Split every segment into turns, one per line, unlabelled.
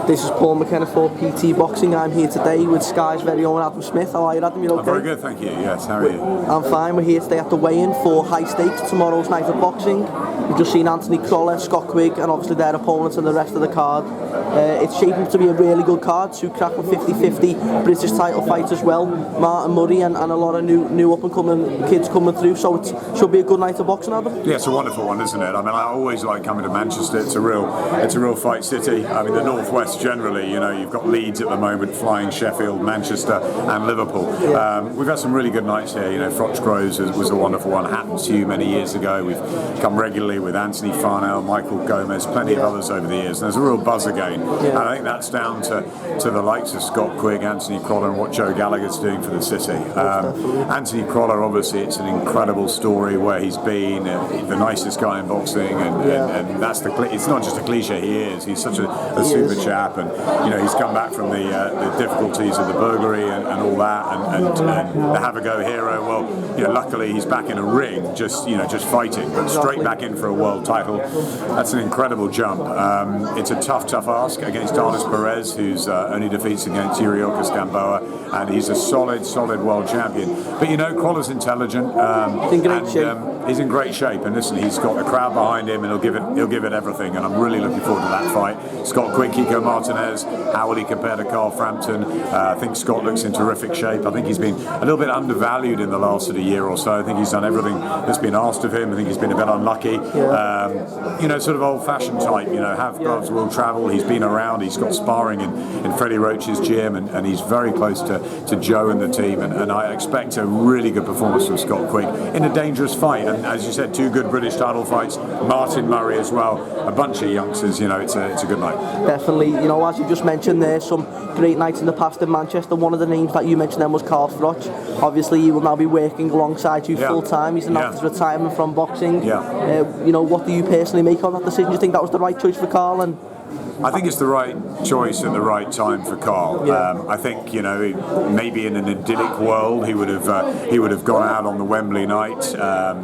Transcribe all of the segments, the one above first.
This is Paul McKenna for PT Boxing. I'm here today with Sky's very own Adam Smith. How are you, Adam? You okay?
Very good, thank you. Yes, how are you?
I'm fine. We're here today at the weigh-in for high stakes, tomorrow's night of boxing. We've just seen Anthony Crolla, Scott Quigg, and obviously their opponents and the rest of the card. It's shaping to be a really good card. Two cracking 50-50 British title fights as well. Martin Murray and a lot of new up-and-coming kids coming through. So it should be a good night of boxing, Adam.
Yeah, it's a wonderful one, isn't it? I mean, I always like coming to Manchester. It's a real fight city. I mean, the northwest generally. You know, you've got Leeds at the moment, flying Sheffield, Manchester, and Liverpool.
Yeah.
We've had some really good nights here. You know, Froch was a wonderful one. Happened to you many years ago. We've come regularly with Anthony Farnell, Michael Gomez, plenty of others over the years. And there's a real buzz again.
Yeah.
And I think that's down to the likes of Scott Quigg, Anthony Crolla, and what Joe Gallagher's doing for the city. Anthony Crolla, obviously, it's an incredible story where he's been the nicest guy in boxing, and that's it's not just a cliche. He is. He's such a super chap, and you know he's come back from the difficulties of the burglary and all that, and the have-a-go hero. Well, you know, luckily he's back in a ring, just fighting, but straight back in for a world title. That's an incredible jump. It's a tough ask against Darnis Perez, who's only defeats against Yuriorkis Gamboa, and he's a solid world champion. But you know, Crolla's intelligent. He's in great shape, and listen, he's got a crowd behind him, and he'll give it everything. And I'm really looking forward to that fight. Scott Quigg, Kiko Martinez. How will he compare to Carl Frampton? I think Scott looks in terrific shape. I think he's been a little bit undervalued in the last year or so. I think he's done everything that's been asked of him. I think he's been a bit unlucky. You know, sort of old-fashioned type. You know, have gloves, will travel. He's been around. He's got sparring in Freddie Roach's gym, and he's very close to Joe and the team. And I expect a really good performance from Scott Quigg in a dangerous fight. And as you said, two good British title fights. Martin Murray as well. A bunch of youngsters. You know, it's a good night.
Definitely. You know, as you just mentioned, there's some great nights in the past in Manchester. One of the names that you mentioned then was Carl Froch. Obviously, he will now be working alongside you full time. He's announced his retirement from boxing. You know, what do you personally make of that decision? Do you think that was the right choice for Carl? And
I think it's the right choice at the right time for Carl. I think, you know, maybe in an idyllic world he would have gone out on the Wembley night,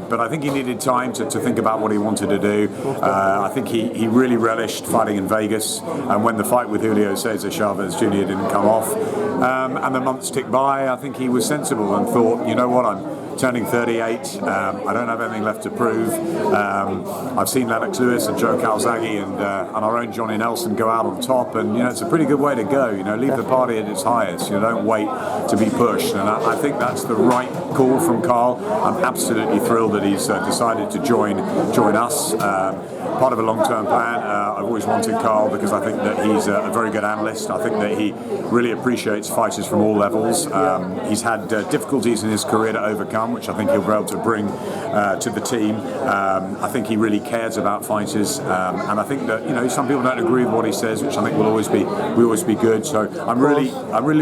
but I think he needed time to think about what he wanted to do. I think he really relished fighting in Vegas, and when the fight with Julio Cesar Chavez Jr. didn't come off, and the months ticked by, I think he was sensible and thought, you know what, I'm turning 38, I don't have anything left to prove. I've seen Lennox Lewis and Joe Calzaghe and our own Johnny Nelson go out on top, and you know, it's a pretty good way to go. You know, leave the party at its highest. You know, don't wait to be pushed, and I think that's the right call from Carl. I'm absolutely thrilled that he's decided to join us. Part of a long-term plan. I've always wanted Carl because I think that he's a very good analyst. I think that he really appreciates fighters from all levels. He's had difficulties in his career to overcome, which I think he'll be able to bring to the team. I think he really cares about fighters, and I think that, you know, some people don't agree with what he says, which I think will always be good. So I'm really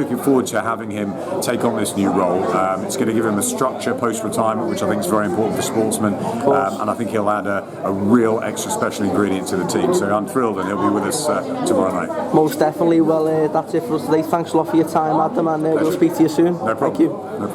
looking forward to having him take on this new role. It's going to give him a structure post-retirement, which I think is very important for sportsmen, and I think he'll add a real extra special ingredient to the team. So I'm thrilled, and he'll be with us tomorrow night.
Most definitely. Well, that's it for us today. Thanks a lot for your time, Adam, and we'll speak to you soon.
No problem.
Thank you.
No problem.